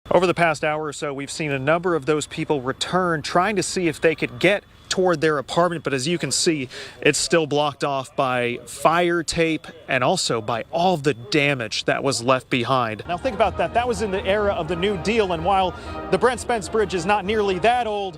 Over the past hour or so, we've seen a number of those people return, trying to see if they could get toward their apartment, but as you can see, it's still blocked off by fire tape and also by all the damage that was left behind. Now think about that. That was in the era of the New Deal, and while the Brent Spence Bridge is not nearly that old,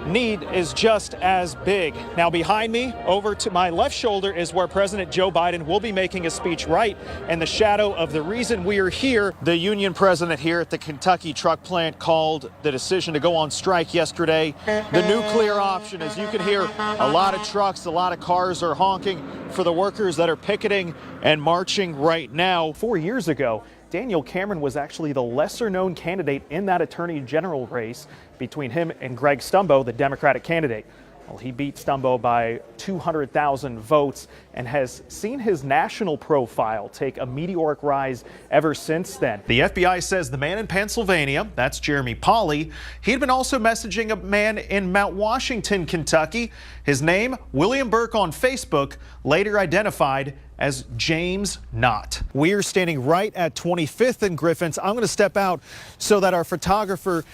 need is just as big. Now behind me, over to my left shoulder, is where President Joe Biden will be making a speech, right in the shadow of the reason we are here. The union president here at the Kentucky truck plant called the decision to go on strike yesterday the nuclear option. As you can hear, a lot of trucks, a lot of cars are honking for the workers that are picketing and marching right now. 4 years ago, Daniel Cameron was actually the lesser-known candidate in that attorney general race between him and Greg Stumbo, the Democratic candidate. Well, he beat Stumbo by 200,000 votes and has seen his national profile take a meteoric rise ever since then. The FBI says the man in Pennsylvania, that's Jeremy Pauley, he'd been also messaging a man in Mount Washington, Kentucky. His name, William Burke on Facebook, later identified as James Knott. We're standing right at 25th and Griffins. I'm going to step out so that our photographer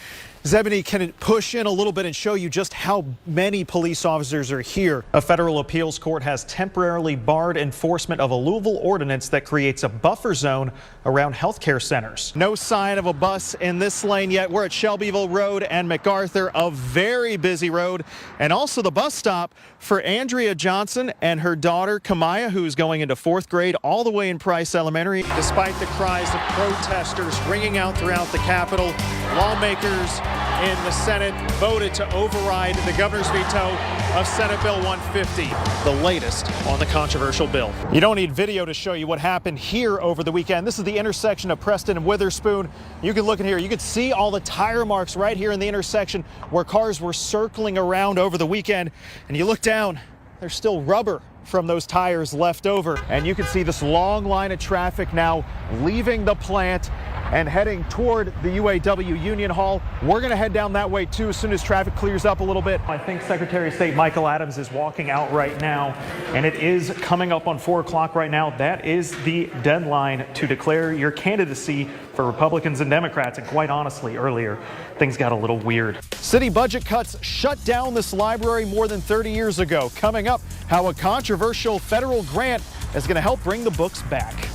Zebedee can push in a little bit and show you just how many police officers are here. A federal appeals court has temporarily barred enforcement of a Louisville ordinance that creates a buffer zone around healthcare centers. No sign of a bus in this lane yet. We're at Shelbyville Road and MacArthur, a very busy road, and also the bus stop for Andrea Johnson and her daughter Kamaya, who's going into 4th grade, all the way in Price Elementary. Despite the cries of protesters ringing out throughout the Capitol, lawmakers in the Senate voted to override the governor's veto of Senate Bill 150, the latest on the controversial bill. You don't need video to show you what happened here over the weekend. This is the intersection of Preston and Witherspoon. You can look in here. You can see all the tire marks right here in the intersection where cars were circling around over the weekend. And you look down, there's still rubber from those tires left over. And you can see this long line of traffic now leaving the plant and heading toward the UAW Union Hall. We're going to head down that way too as soon as traffic clears up a little bit. I think Secretary of State Michael Adams is walking out right now, and it is coming up on 4 o'clock right now. That is the deadline to declare your candidacy for Republicans and Democrats. And quite honestly, earlier, things got a little weird. City budget cuts shut down this library more than 30 years ago. Coming up, how a controversial federal grant is going to help bring the books back.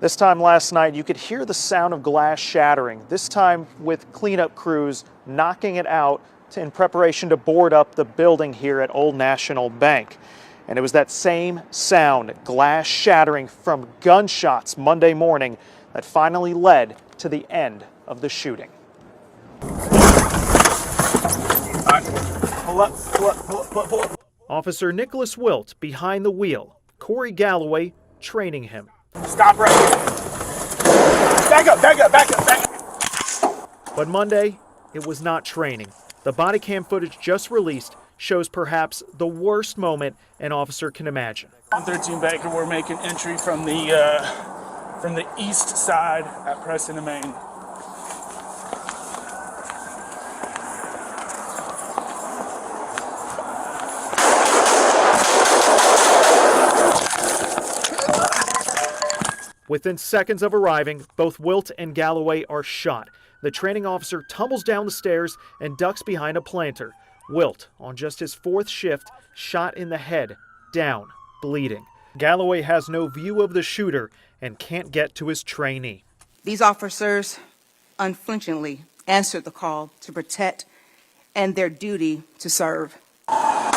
This time last night, you could hear the sound of glass shattering, this time with cleanup crews knocking it out in preparation to board up the building here at Old National Bank. And it was that same sound, glass shattering from gunshots Monday morning, that finally led to the end of the shooting. Pull up. Officer Nicholas Wilt behind the wheel, Corey Galloway training him. Stop right here. Back up. But Monday, it was not training. The body cam footage just released shows perhaps the worst moment an officer can imagine. 113 Baker, we're making entry from the east side at Preston and Main. Within seconds of arriving, both Wilt and Galloway are shot. The training officer tumbles down the stairs and ducks behind a planter. Wilt, on just his 4th shift, shot in the head, down, bleeding. Galloway has no view of the shooter and can't get to his trainee. These officers unflinchingly answered the call to protect and their duty to serve. God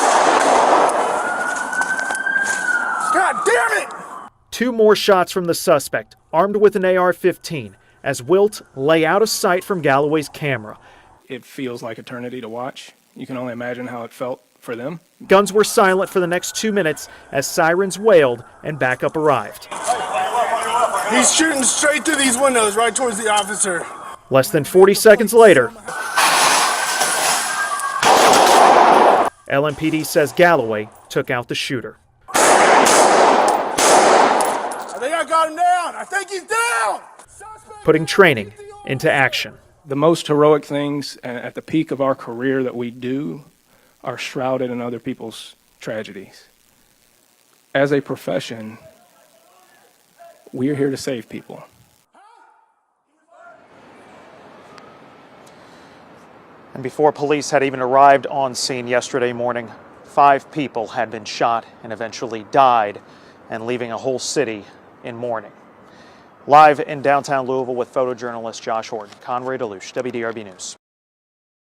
damn it! 2 more shots from the suspect, armed with an AR-15, as Wilt lay out of sight from Galloway's camera. It feels like eternity to watch. You can only imagine how it felt for them. Guns were silent for the next 2 minutes as sirens wailed and backup arrived. He's shooting straight through these windows, right towards the officer. Less than 40 seconds later, LMPD says Galloway took out the shooter. I think I got him down. I think he's down. Putting training into action. The most heroic things at the peak of our career that we do are shrouded in other people's tragedies. As a profession, we're here to save people. And before police had even arrived on scene yesterday morning, 5 people had been shot and eventually died, and leaving a whole city in mourning. Live in downtown Louisville with photojournalist Josh Horton, Conroy Deluche, WDRB News.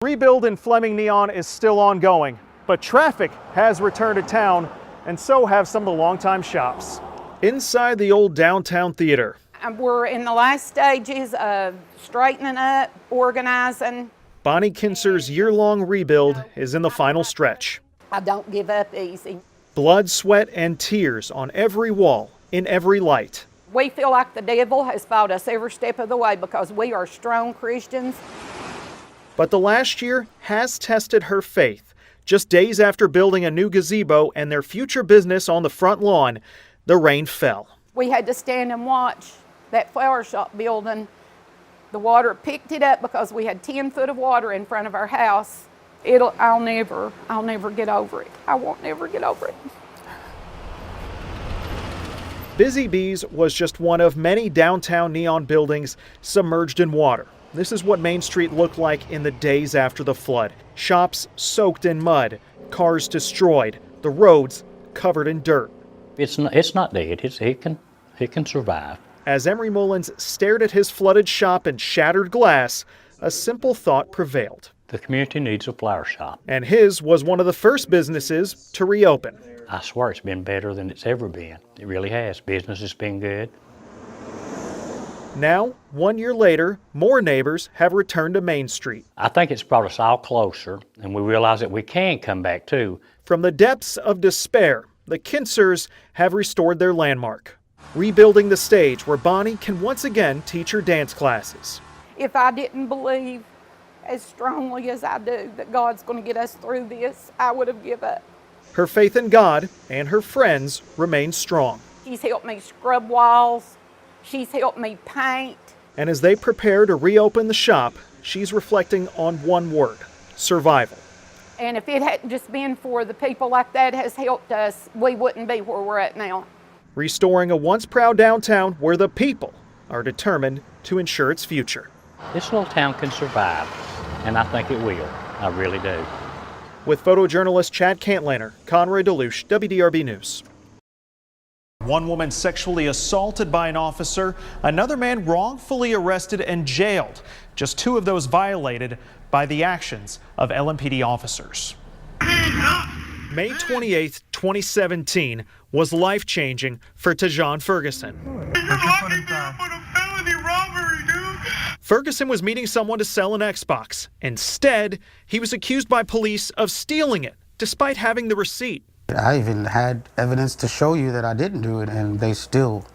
Rebuild in Fleming Neon is still ongoing, but traffic has returned to town, and so have some of the longtime shops. Inside the old downtown theater, we're in the last stages of straightening up, organizing. Bonnie Kinser's year-long rebuild is in the final stretch. I don't give up easy. Blood, sweat, and tears on every wall, in every light. We feel like the devil has fought us every step of the way because we are strong Christians. But the last year has tested her faith. Just days after building a new gazebo and their future business on the front lawn, the rain fell. We had to stand and watch that flower shop building. The water picked it up because we had 10 foot of water in front of our house. I'll never get over it. I won't never get over it. Busy Bees was just one of many downtown Neon buildings submerged in water. This is what Main Street looked like in the days after the flood. Shops soaked in mud, cars destroyed, the roads covered in dirt. It's not dead. It can survive. As Emery Mullins stared at his flooded shop and shattered glass, a simple thought prevailed. The community needs a flower shop. And his was one of the first businesses to reopen. I swear it's been better than it's ever been. It really has. Business has been good. Now, 1 year later, more neighbors have returned to Main Street. I think it's brought us all closer, and we realize that we can come back too. From the depths of despair, the Kinsers have restored their landmark, rebuilding the stage where Bonnie can once again teach her dance classes. If I didn't believe as strongly as I do that God's going to get us through this, I would have given up. Her faith in God and her friends remain strong. She's helped me scrub walls. She's helped me paint. And as they prepare to reopen the shop, she's reflecting on one word: survival. And if it hadn't just been for the people like that has helped us, we wouldn't be where we're at now. Restoring a once proud downtown where the people are determined to ensure its future. This little town can survive, and I think it will. I really do. With photojournalist Chad Cantlaner, Conroy Deluche, WDRB News. One woman sexually assaulted by an officer, another man wrongfully arrested and jailed. Just 2 of those violated by the actions of LMPD officers. May 28, 2017 was life-changing for Tajon Ferguson. Ferguson was meeting someone to sell an Xbox. Instead, he was accused by police of stealing it, despite having the receipt. I even had evidence to show you that I didn't do it, and they still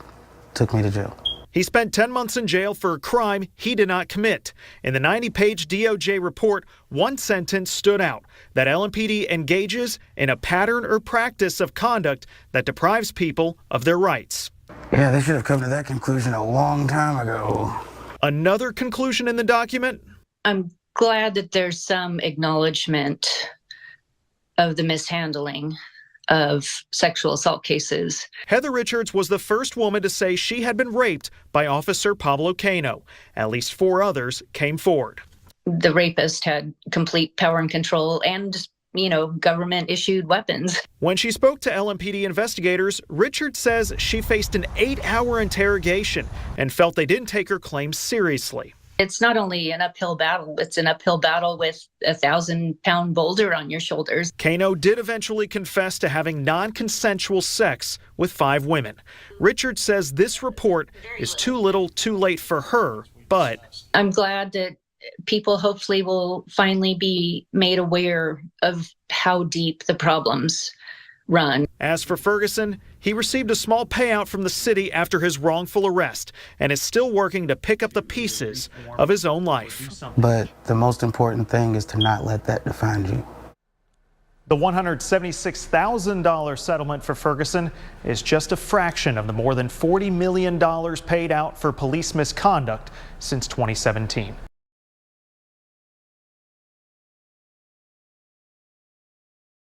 took me to jail. He spent 10 months in jail for a crime he did not commit. In the 90-page DOJ report, one sentence stood out: that LMPD engages in a pattern or practice of conduct that deprives people of their rights. Yeah, they should have come to that conclusion a long time ago. Another conclusion in the document? I'm glad that there's some acknowledgement of the mishandling of sexual assault cases. Heather Richards was the first woman to say she had been raped by Officer Pablo Cano. At least 4 others came forward. The rapist had complete power and control and, government-issued weapons. When she spoke to LMPD investigators, Richards says she faced an 8-hour interrogation and felt they didn't take her claims seriously. It's not only an uphill battle, it's an uphill battle with a 1,000-pound boulder on your shoulders. Cano did eventually confess to having non-consensual sex with 5 women. Richards says this report is too little too late for her, but I'm glad that people hopefully will finally be made aware of how deep the problems run. As for Ferguson, he received a small payout from the city after his wrongful arrest and is still working to pick up the pieces of his own life. But the most important thing is to not let that define you. The $176,000 settlement for Ferguson is just a fraction of the more than $40 million paid out for police misconduct since 2017.